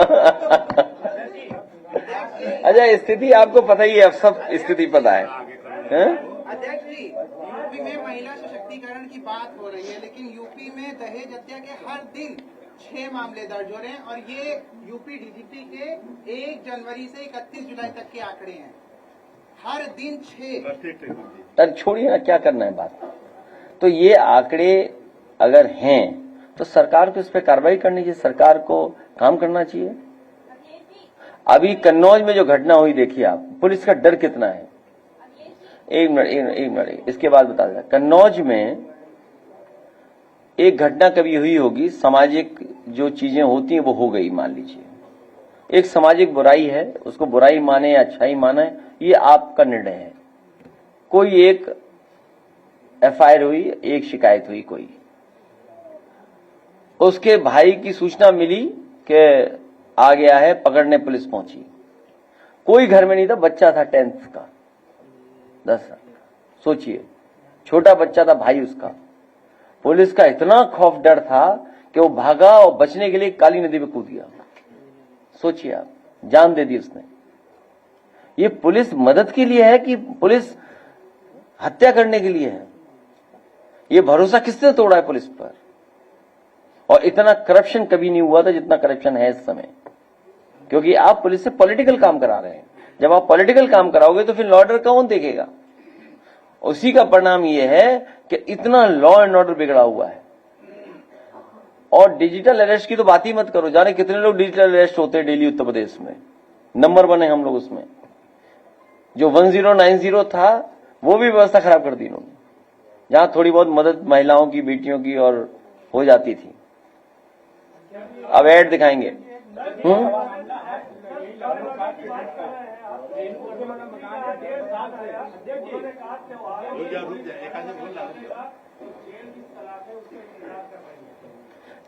अच्छा, स्थिति आपको पता ही है, अब सब स्थिति पता है। अध्यक्ष जी, यूपी में महिला सशक्तिकरण की बात हो रही है, लेकिन यूपी में दहेज हत्या के हर दिन 6 मामले दर्ज हो रहे हैं और ये यूपी डीजीपी के 1 जनवरी से 31 जुलाई तक के आंकड़े हैं। हर दिन 6। अरे छोड़िए ना, क्या करना है बात। तो ये आंकड़े अगर हैं तो सरकार को इस पर कार्रवाई करनी चाहिए, सरकार को काम करना चाहिए। अभी कन्नौज में जो घटना हुई देखिए आप, पुलिस का डर कितना है। एक मिनट इसके बाद बता दें। कन्नौज में एक घटना कभी हुई होगी, सामाजिक जो चीजें होती हैं वो हो गई, मान लीजिए एक सामाजिक बुराई है, उसको बुराई माने या अच्छाई माने ये आपका निर्णय है। कोई एक एफआईआर हुई, एक शिकायत हुई, कोई उसके भाई की सूचना मिली कि आ गया है, पकड़ने पुलिस पहुंची। कोई घर में नहीं था, बच्चा था 10th का, 10 साल का, सोचिए छोटा बच्चा था भाई उसका। पुलिस का इतना खौफ डर था कि वो भागा और बचने के लिए काली नदी में कूद गया। सोचिए आप, जान दे दी उसने। ये पुलिस मदद के लिए है कि पुलिस हत्या करने के लिए है? ये भरोसा किसने तोड़ा है पुलिस पर? और इतना करप्शन कभी नहीं हुआ था जितना करप्शन है इस समय, क्योंकि आप पुलिस से पॉलिटिकल काम करा रहे हैं। जब आप पॉलिटिकल काम कराओगे तो फिर लॉ ऑर्डर कौन देखेगा? उसी का परिणाम यह है कि इतना लॉ एंड ऑर्डर बिगड़ा हुआ है। और डिजिटल अरेस्ट की तो बात ही मत करो, जाने कितने लोग डिजिटल अरेस्ट होते हैं डेली उत्तर प्रदेश में, नंबर 1 है हम लोग उसमें। जो 1090 था वो भी व्यवस्था खराब कर दी इन्होंने, जहां थोड़ी बहुत मदद महिलाओं की, बेटियों की और हो जाती थी। अब ऐड दिखाएंगे।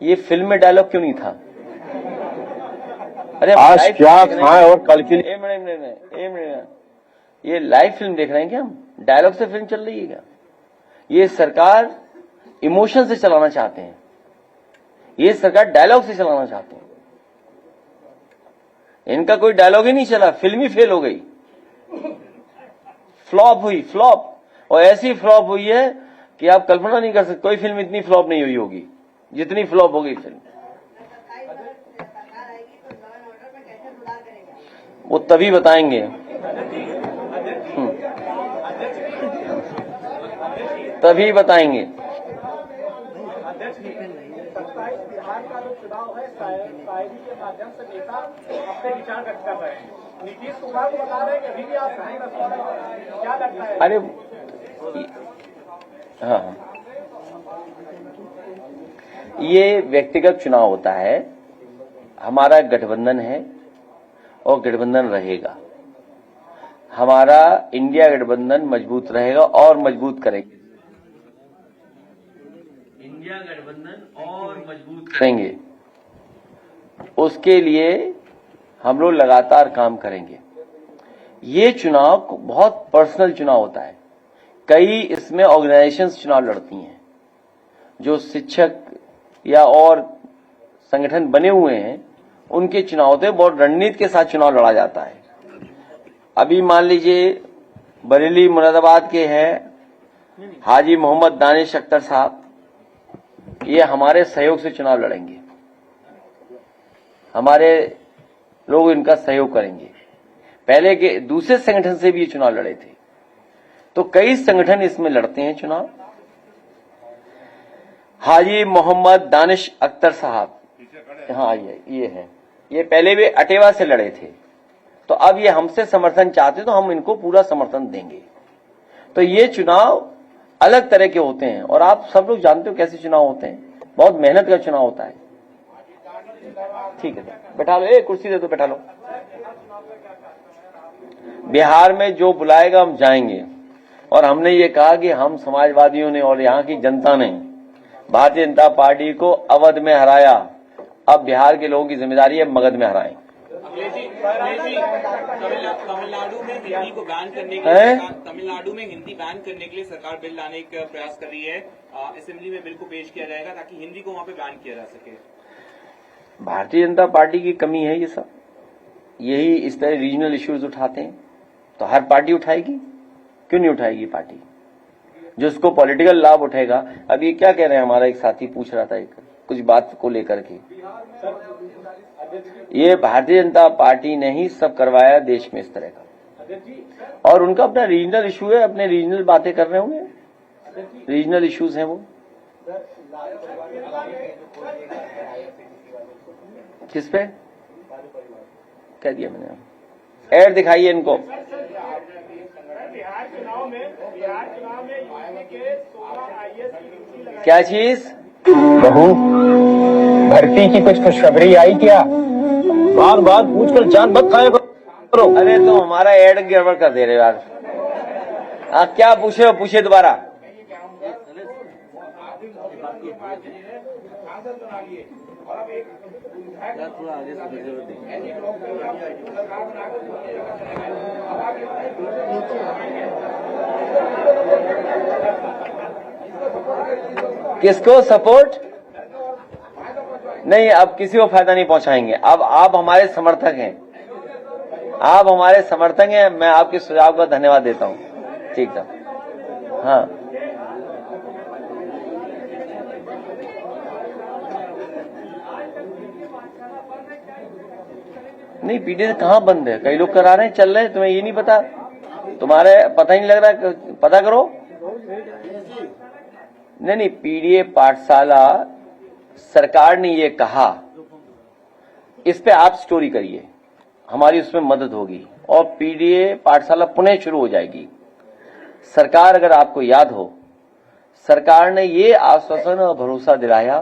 ये फिल्म में डायलॉग क्यों नहीं था? अरे आज क्या खाएं और कल के लिए। ये लाइव फिल्म देख रहे हैं क्या हम? डायलॉग से फिल्म चल रही है क्या? ये सरकार इमोशन से चलाना चाहते हैं, ये सरकार डायलॉग से चलाना चाहते हैं। इनका कोई डायलॉग ही नहीं चला, फिल्म ही फेल हो गई, फ्लॉप हुई, फ्लॉप। और ऐसी फ्लॉप हुई है कि आप कल्पना नहीं कर सकते, कोई फिल्म इतनी फ्लॉप नहीं हुई होगी जितनी फ्लॉप हो गई फिल्म। वो तभी बताएंगे, तभी बताएंगे। बिहार का जो चुनाव है शायरी के माध्यम से नेता अपने विचार व्यक्त कर रहे हैं। नीतीश कुमार को बता रहे हैं कि अभी भी आप सही रस्ते पर हैं। क्या लगता है? अरे हाँ, ये व्यक्तिगत चुनाव होता है। हमारा गठबंधन है और गठबंधन रहेगा। हमारा इंडिया गठबंधन मजबूत रहेगा और मजबूत करेंगे। इंडिया गठबंधन और मजबूत करेंगे, उसके लिए हम लोग लगातार काम करेंगे। ये चुनाव बहुत पर्सनल चुनाव होता है। कई इसमें ऑर्गेनाइजेशंस चुनाव लड़ती हैं, जो शिक्षक या और संगठन बने हुए हैं, उनके चुनाव होते हैं। बहुत रणनीति के साथ चुनाव लड़ा जाता है। अभी मान लीजिए बरेली मुरादाबाद के हैं, हाजी मोहम्मद दानिश अख्तर साहब ये हमारे सहयोग से चुनाव लड़ेंगे, हमारे लोग इनका सहयोग करेंगे। पहले के दूसरे संगठन से भी ये चुनाव लड़े थे, तो कई संगठन इसमें लड़ते हैं चुनाव। हाजी मोहम्मद दानिश अख्तर साहब, हाँ ये है, ये पहले भी अटेवा से लड़े थे, तो अब ये हमसे समर्थन चाहते तो हम इनको पूरा समर्थन देंगे। तो ये चुनाव अलग तरह के होते हैं और आप सब लोग जानते हो कैसे चुनाव होते हैं, बहुत मेहनत का चुनाव होता है। ठीक है, बैठा लो, कुर्सी दे दो, बैठा लो। बिहार में जो बुलाएगा हम जाएंगे, और हमने ये कहा कि हम समाजवादियों ने और यहाँ की जनता ने भारतीय जनता पार्टी को अवध में हराया, अब बिहार के लोगों की जिम्मेदारी है मगध में हराएं। तमिलनाडु में हिंदी को बैन करने के लिए तमिलनाडु में हिंदी बैन करने के लिए सरकार बिल लाने का प्रयास कर रही है। असेंबली में बिल को पेश किया जाएगा ताकि हिंदी को वहां पे बैन किया जा सके। भारतीय जनता पार्टी की कमी है ये सब, यही इस तरह रीजनल इश्यूज उठाते हैं, तो हर पार्टी उठाएगी, क्यों नहीं उठाएगी पार्टी जो उसको पॉलिटिकल लाभ उठेगा। अब ये क्या कह रहे हैं, हमारा एक साथी पूछ रहा था एक कुछ बात को लेकर के, ये भारतीय जनता पार्टी ने ही सब करवाया देश में इस तरह का, और उनका अपना रीजनल इशू है, अपने रीजनल बातें कर रहे होंगे, रीजनल इश्यूज हैं वो। किस पे कह दिया मैंने, ऐड दिखाइए इनको। बिहार चुनाव में यूपी के 16 IAS की ड्यूटी लगाई। क्या चीज? बहू, भर्ती की कुछ खुशखबरी आई क्या? बार बार पूछकर जान मत खाया करो। अरे तुम हमारा ऐड गड़बड़ कर दे रहे हो यार। आप क्या पूछे हो, पूछे दोबारा। किसको सपोर्ट? नहीं, अब किसी को फायदा नहीं पहुंचाएंगे। अब आप हमारे समर्थक हैं, आप हमारे समर्थक हैं, मैं आपके सुझाव का धन्यवाद देता हूं। ठीक था, हाँ। नहीं, पीडीएस कहाँ बंद है, कई लोग करा रहे हैं, चल रहे हैं, तुम्हें ये नहीं पता? तुम्हारे पता ही नहीं लग रहा, पता करो। नहीं, पीडीए पाठशाला सरकार ने ये कहा, इस पे आप स्टोरी करिए, हमारी उसमें मदद होगी और पीडीए पाठशाला पुनः शुरू हो जाएगी। सरकार, अगर आपको याद हो, सरकार ने ये आश्वासन और भरोसा दिलाया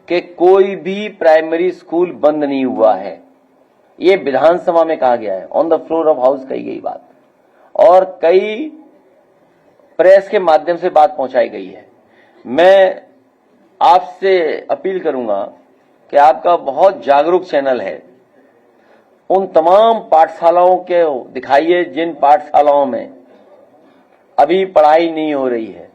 कि कोई भी प्राइमरी स्कूल बंद नहीं हुआ है। ये विधानसभा में कहा गया है, on the floor of house कही गई बात, और कई प्रेस के माध्यम से बात पहुंचाई गई है। मैं आपसे अपील करूंगा कि आपका बहुत जागरूक चैनल है, उन तमाम पाठशालाओं के दिखाइए जिन पाठशालाओं में अभी पढ़ाई नहीं हो रही है।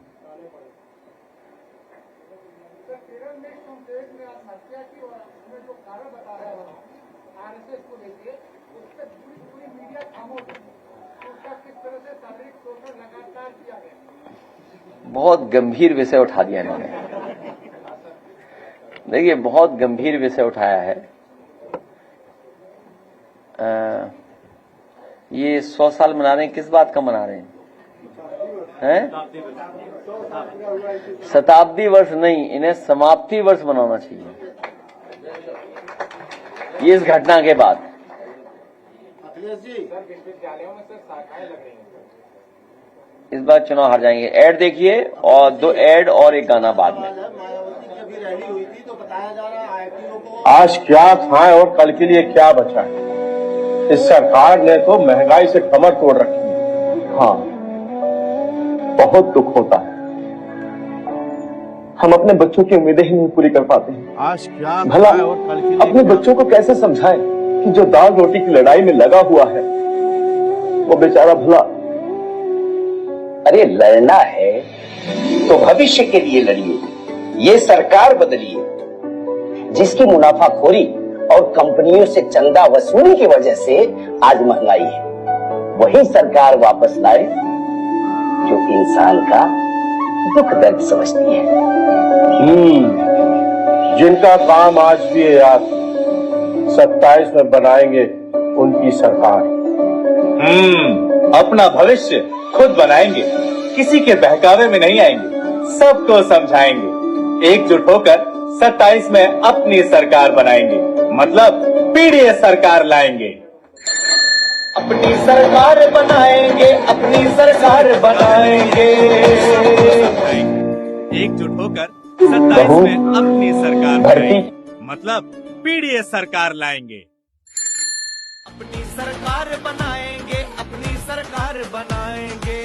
बहुत गंभीर विषय उठा दिया इन्होंने, देखिए बहुत गंभीर विषय उठाया है। ये 100 साल मना रहे हैं, किस बात का मना रहे हैं? शताब्दी वर्ष नहीं, इन्हें समाप्ति वर्ष मनाना चाहिए ये इस घटना के बाद। इस बार चुनाव हार जाएंगे। ऐड देखिए, और 2 ऐड और एक गाना बाद में। आज क्या खाएं और कल के लिए क्या बचा है। इस सरकार ने तो महंगाई से कमर तोड़ रखी है। हाँ, बहुत दुख होता है, हम अपने बच्चों की उम्मीदें ही नहीं पूरी कर पाते हैं। आज क्या भला अपने बच्चों को कैसे समझाएं कि जो दाल रोटी की लड़ाई में लगा हुआ है वो बेचारा भला। अरे लड़ना है तो भविष्य के लिए लड़िए, ये सरकार बदलिए जिसकी मुनाफाखोरी और कंपनियों से चंदा वसूली की वजह से आज महंगाई है। वही सरकार वापस लाए जो इंसान का दुख दर्द समझती है। जिनका काम आज भी है याद, 27 में बनाएंगे उनकी सरकार। अपना भविष्य खुद बनाएंगे, किसी के बहकावे में नहीं आएंगे, सबको समझाएंगे। एकजुट होकर 27 में अपनी सरकार बनाएंगे, मतलब पीडीए सरकार लाएंगे। अपनी सरकार बनाएंगे, अपनी सरकार बनाएंगे। एकजुट होकर 27 में अपनी सरकार बनाएंगे, मतलब पीडीए सरकार लाएंगे। अपनी सरकार बनाएंगे, अपनी सरकार बनाएंगे।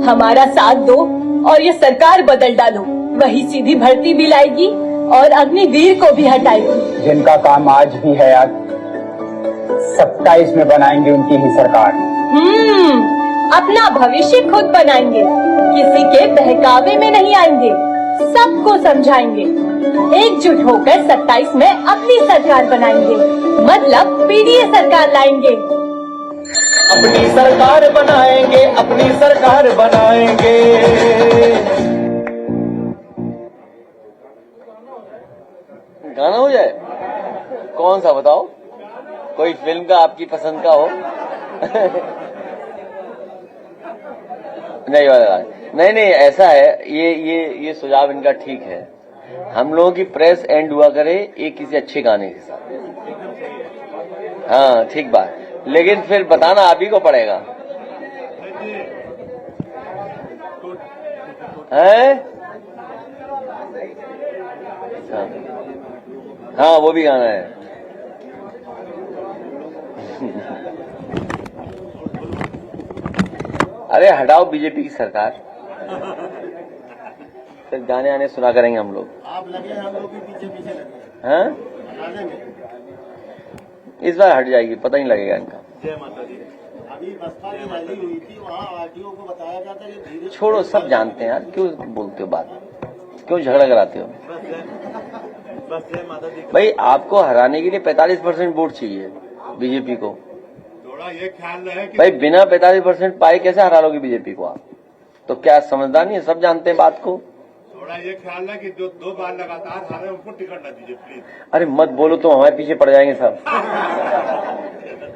हमारा साथ दो और ये सरकार बदल डालो, वही सीधी भर्ती भी लाएगी और अग्निवीर को भी हटाएगी। जिनका काम आज भी है याद, 27 में बनाएंगे उनकी ही सरकार। अपना भविष्य खुद बनाएंगे, किसी के बहकावे में नहीं आएंगे, सबको समझाएंगे। एकजुट होकर 27 में अपनी सरकार बनाएंगे, मतलब पीडीए सरकार लाएंगे। अपनी सरकार बनाएंगे, अपनी सरकार बनाएंगे। गाना हो जाए, कौन सा बताओ, कोई फिल्म का आपकी पसंद का हो। नहीं, ऐसा है, ये सुझाव इनका ठीक है। हम लोगों की प्रेस एंड हुआ करे एक किसी अच्छे गाने के साथ। हाँ ठीक बात, लेकिन फिर बताना आप ही को पड़ेगा, हैं? हाँ वो भी गाना है। अरे हटाओ बीजेपी की सरकार, फिर गाने आने सुना करेंगे हम लोग। आप लगे, हम लोग भी पीछे लगे। हाँ हटा देंगे। इस बार हट जाएगी, पता नहीं लगेगा इनका। जय माता दी। अभी बसपा की रैली हुई थी, वहाँ आरटीओ को बताया जाता है धीरे। छोड़ो, सब जानते हैं यार, क्यों बोलते हो बात, क्यों झगड़ा कराते हो? बस जय माता दी। भाई आपको हराने के लिए 45% वोट चाहिए बीजेपी को। थोड़ा ये ख्याल रहे कि भाई बिना 45% पाए कैसे हरा लोगे बीजेपी को आप? तो क्या समझदार नहीं है? सब जानते हैं बात को। थोड़ा ये ख्याल है कि जो 2 बार लगातार हारे उनको टिकट न दीजिए प्लीज। अरे मत बोलो, तो हमारे पीछे पड़ जाएंगे सब।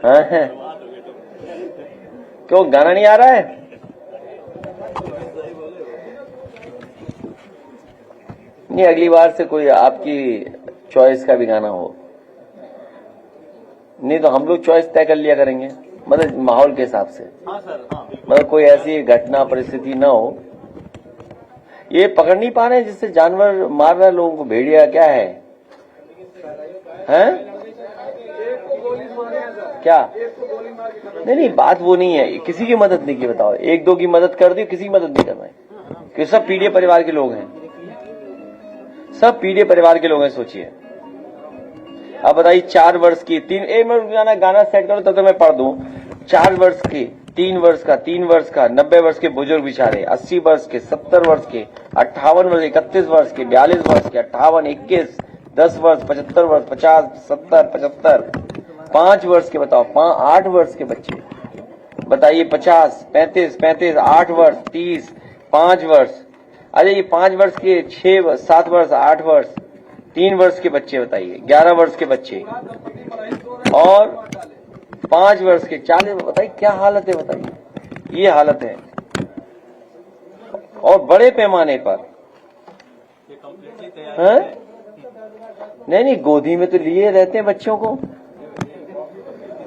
हाँ? क्यों गाना नहीं आ रहा है? नहीं, अगली बार से कोई आपकी चॉइस का भी गाना हो, नहीं तो हम लोग चॉइस तय कर लिया करेंगे, मतलब माहौल के हिसाब से। मतलब कोई ऐसी घटना परिस्थिति ना हो। ये पकड़ नहीं पा रहे जिससे जानवर मार रहा है लोगों को, भेड़िया क्या है? हैं? क्या? नहीं, बात वो नहीं है, किसी की मदद नहीं की, बताओ। 1-2 की मदद कर दी, किसी की मदद नहीं कर रहे, क्योंकि सब पीडीए परिवार के लोग हैं, सब पीडीए परिवार के लोग हैं। सोचिए, अब बताइए 4 वर्ष की 3 गाना सेट करो तब तो मैं पढ़ दूं। 4 वर्ष की, 3 वर्ष का, 3 वर्ष का, 90 वर्ष के बुजुर्ग बेचारे, 80 वर्ष के, 70 वर्ष के, 58 वर्ष, 31 वर्ष के, 42 वर्ष के, 58, 21, 10 वर्ष, 75 वर्ष, 50, 70, 75, 5 वर्ष के, बताओ 8 वर्ष के बच्चे बताइए, 50, 35, 8 वर्ष, 30, 5 वर्ष। अरे ये 5 वर्ष के, 6, 7 वर्ष, 8 वर्ष, 3 वर्ष के बच्चे बताइए, 11 वर्ष के बच्चे और 5 वर्ष के 40, बताइए क्या हालत है, बताइए ये हालत है। और बड़े पैमाने पर है? नहीं, गोदी में तो लिए रहते हैं बच्चों को,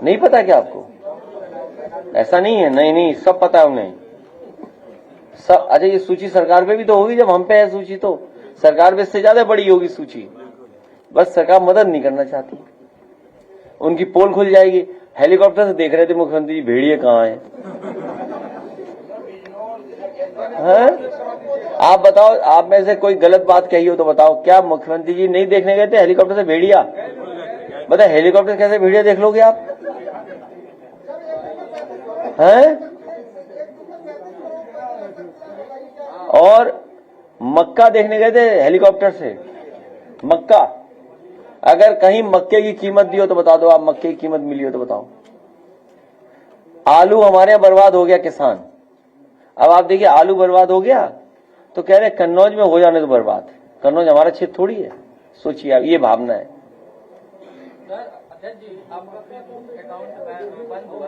नहीं पता क्या आपको? ऐसा नहीं है, नहीं सब पता है उन्हें सब। अच्छा ये सूची सरकार पे भी तो होगी, जब हम पे है सूची तो सरकार पे इससे ज्यादा बड़ी होगी सूची, बस सरकार मदद नहीं करना चाहती। उनकी पोल खुल जाएगी। हेलीकॉप्टर से देख रहे थे मुख्यमंत्री जी भेड़िए कहाँ हैं? आप बताओ, आप में से कोई गलत बात कही हो तो बताओ, क्या मुख्यमंत्री जी नहीं देखने गए थे हेलीकॉप्टर से भेड़िया? बताए हेलीकॉप्टर कैसे भेड़िया देख लोगे आप? हैं? और मक्का देखने गए थे हेलीकॉप्टर से, मक्का। अगर कहीं मक्के की कीमत दी हो तो बता दो, आप मक्के की कीमत मिली हो तो बताओ। आलू हमारे यहाँ बर्बाद हो गया किसान, अब आप देखिए आलू बर्बाद हो गया तो कह रहे कन्नौज में हो जाने तो बर्बाद। कन्नौज हमारा क्षेत्र थोड़ी है, सोचिए आप, ये भावना है। अध्यक्ष जी, आपका फेसबुक अकाउंट बंद हुआ,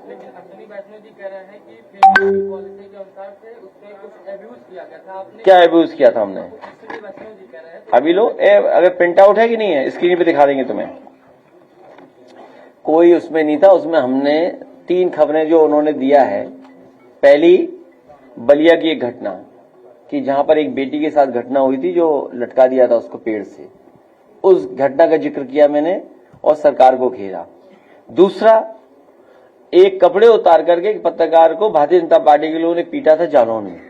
लेकिन अश्विनी वैष्णव जी कह रहे हैं कि फेसबुक की पॉलिसी के अनुसार से उसमें कुछ एब्यूज किया गया था। आपने क्या एब्यूज किया था हमने? अश्विनी वैष्णव जी कह रहे हैं। अभी लो अगर प्रिंट आउट है कि नहीं है, स्क्रीन पे दिखा देंगे तुम्हें। कोई उसमें नहीं था, उसमें हमने 3 खबरें जो उन्होंने दिया है। पहली, बलिया की एक घटना कि जहां पर एक बेटी के साथ घटना हुई थी, जो लटका दिया था उसको पेड़ से, उस घटना का जिक्र किया मैंने और सरकार को घेरा। दूसरा, एक कपड़े उतार करके एक पत्रकार को भारतीय जनता पार्टी के लोगों ने पीटा था जालौन में।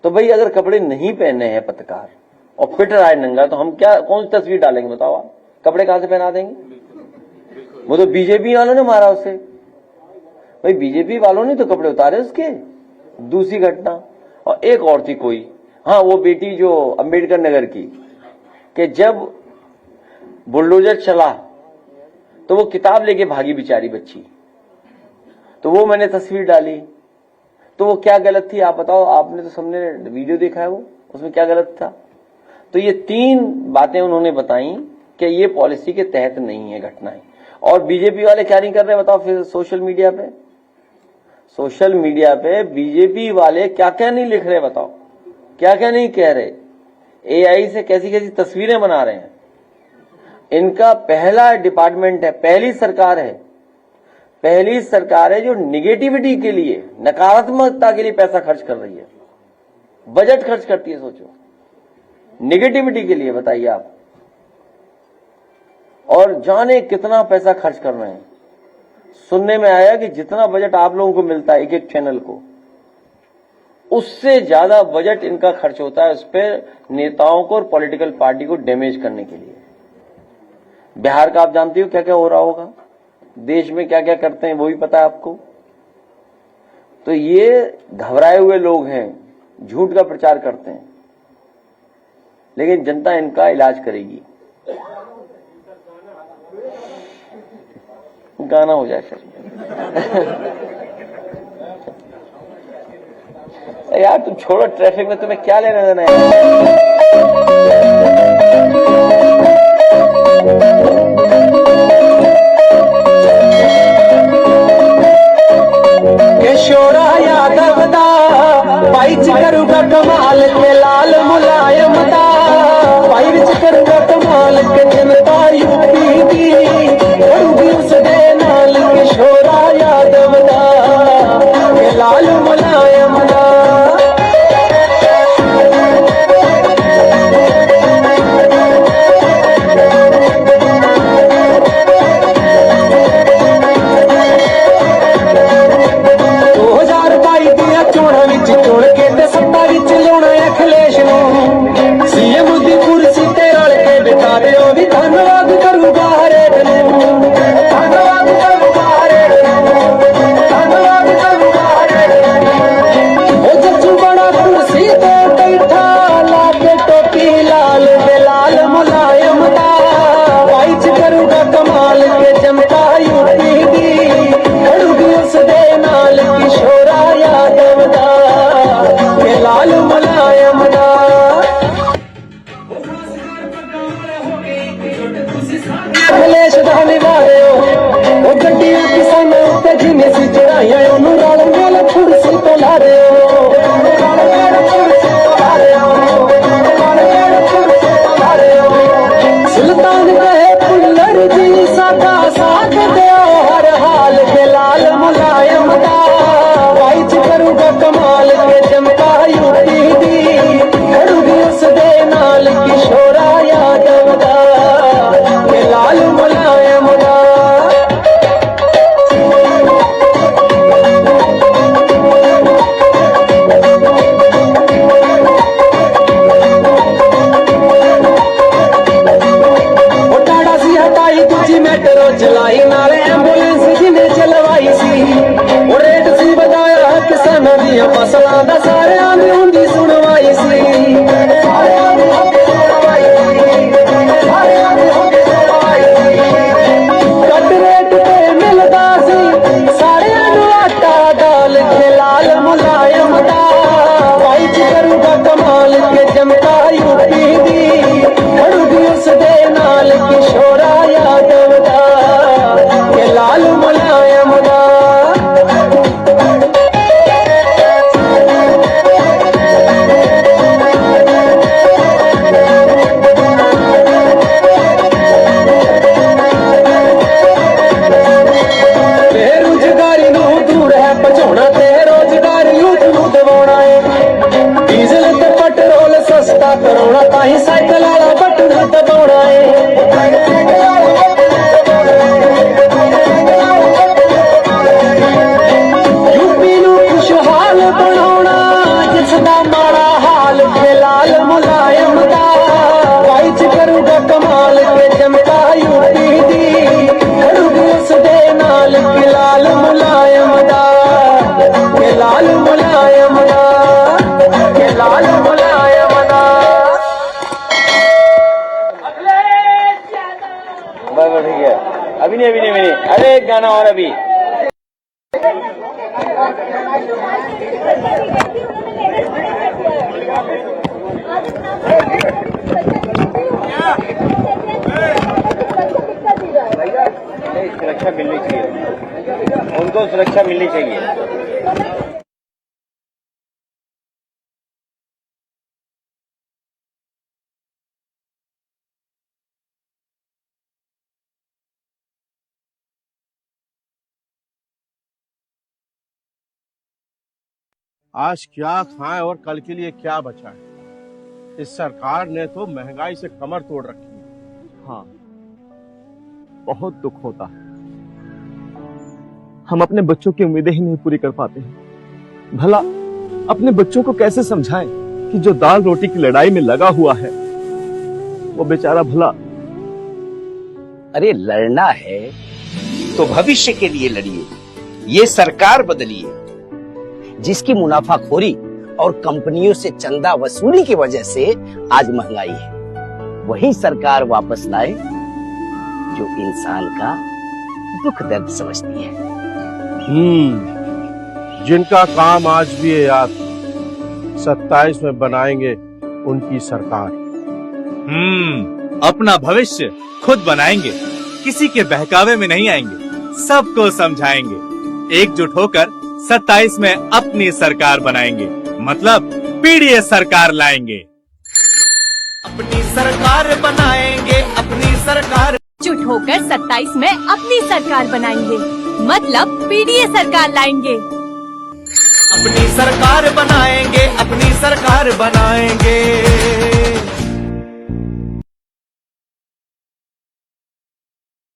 तो भाई अगर कपड़े नहीं पहने हैं पत्रकार और फिट रहा है नंगा, तो हम क्या कौन सी तस्वीर डालेंगे बताओ आप? कपड़े कहां से पहना देंगे? वो तो बीजेपी वालों ने मारा उसे, भाई बीजेपी वालों ने तो कपड़े उतारे उसके। दूसरी घटना, और एक और थी कोई, हाँ वो बेटी जो अंबेडकर नगर की, कि जब बुलडोजर चला तो वो किताब लेके भागी बेचारी बच्ची, तो वो मैंने तस्वीर डाली। तो वो क्या गलत थी आप बताओ? आपने तो सबने वीडियो देखा है, वो उसमें क्या गलत था? तो ये 3 बातें उन्होंने बताई कि ये पॉलिसी के तहत नहीं है घटनाएं। और बीजेपी वाले क्या नहीं कर रहे बताओ फिर सोशल मीडिया पे? सोशल मीडिया पे बीजेपी वाले क्या क्या नहीं लिख रहे बताओ, क्या क्या नहीं कह रहे। एआई से कैसी कैसी तस्वीरें बना रहे हैं। इनका पहला डिपार्टमेंट है, पहली सरकार है जो निगेटिविटी के लिए, नकारात्मकता के लिए पैसा खर्च कर रही है, बजट खर्च करती है। सोचो, निगेटिविटी के लिए बताइए आप, और जाने कितना पैसा खर्च कर रहे हैं। सुनने में आया कि जितना बजट आप लोगों को मिलता है एक एक चैनल को, उससे ज्यादा बजट इनका खर्च होता है उस पर नेताओं को और पॉलिटिकल पार्टी को डैमेज करने के लिए। बिहार का आप जानते हो क्या क्या हो रहा होगा, देश में क्या क्या करते हैं वो भी पता है आपको। तो ये घबराए हुए लोग हैं, झूठ का प्रचार करते हैं, लेकिन जनता इनका इलाज करेगी। गाना हो जाए फिर यार तुम छोड़ो, ट्रैफिक में तुम्हें क्या लेना देना है। किशोरा यादव दा पाइच करूंगा कमाल के लाल मुलायम दा, पाइच करूंगा कमाल के जनता यूपी दी करूंगी उसदे नाल। किशोरा यादव दा के लाल मुलायम दा। चुन के ते सत्ता विच लियाउणा अखिलेश नूं, सीएम दी कुर्सी ते रल के बिता दे, ओ भी धन्नवाद करूंगा हरेक नूं, धन्नवाद करूंगा हरेक नूं, धन्नवाद करूंगा हरेक नूं। ओ जज्जू बड़ा कुर्सी ते बैठा ला के टोपी लाल दे लाल मुलायम दा, पाइच करूंगा कमाल के जनता यूपी दी करूंगी उस दे नाल। किशोरा यादव दा के लाल मुलायम दा। अखिलेश दा निवारे ओ गड्डियां किसानां उत्ते जिन्ने सी चढ़ाइयां, ओनू रल मिल कुर्सी ते ला रहे हो, रल मिल कुर्सी ते ला रहे हो, रल मिल कुर्सी ते ला रहे हो। सुल्तान कहे पुल्लर जी सादा साथ दो हर हाल के लाल मुलायम दा, पाइच करूंगा कमाल के जनता यूपी दी करूंगी उस दे नाल। किशोरा यादव दा के लाल मुलायम दा। ओ टाड़ा सी हटाई दूजी मेट्रो चलाई, नाले एंबुलेंस जिन्हें चलवाई सी, ओ रेट सी बताया किसानां दियां फसलां दा, सारियां दी हुंदी सुनवाई सी, सारियां दी हुंदी सुनवाई सी, सारियां जनता यूपी दी खड़ूगी उस दे नाल के लाल मुलायम दा, के लाल मुलायम दा, के लाल मुलायम दा। बस ठीक है, अभी नहीं, अरे एक गाना और अभी। सुरक्षा मिलनी चाहिए, उनको सुरक्षा मिलनी चाहिए। आज क्या खाएं और कल के लिए क्या बचाएं? इस सरकार ने तो महंगाई से कमर तोड़ रखी है। हाँ, बहुत दुख होता है। हम अपने बच्चों की उम्मीदें ही नहीं पूरी कर पाते हैं। भला अपने बच्चों को कैसे समझाएं कि जो दाल रोटी की लड़ाई में लगा हुआ है वो बेचारा भला। अरे लड़ना है तो भविष्य के लिए लड़िए, ये सरकार बदलिए। जिसकी मुनाफाखोरी और कंपनियों से चंदा वसूली की वजह से आज महंगाई है, वही सरकार वापस लाए जो इंसान का दुख दर्द समझती है। जिनका काम आज भी है याद, 27 में बनाएंगे उनकी सरकार। अपना भविष्य खुद बनाएंगे, किसी के बहकावे में नहीं आएंगे, सबको समझाएंगे। एकजुट होकर 27 में अपनी सरकार बनाएंगे, मतलब पीडीएस सरकार लाएंगे। अपनी सरकार बनाएंगे, अपनी सरकार। जुट होकर 27 में अपनी सरकार बनाएंगे, मतलब पीडीए सरकार लाएंगे। अपनी सरकार बनाएंगे, अपनी सरकार बनाएंगे।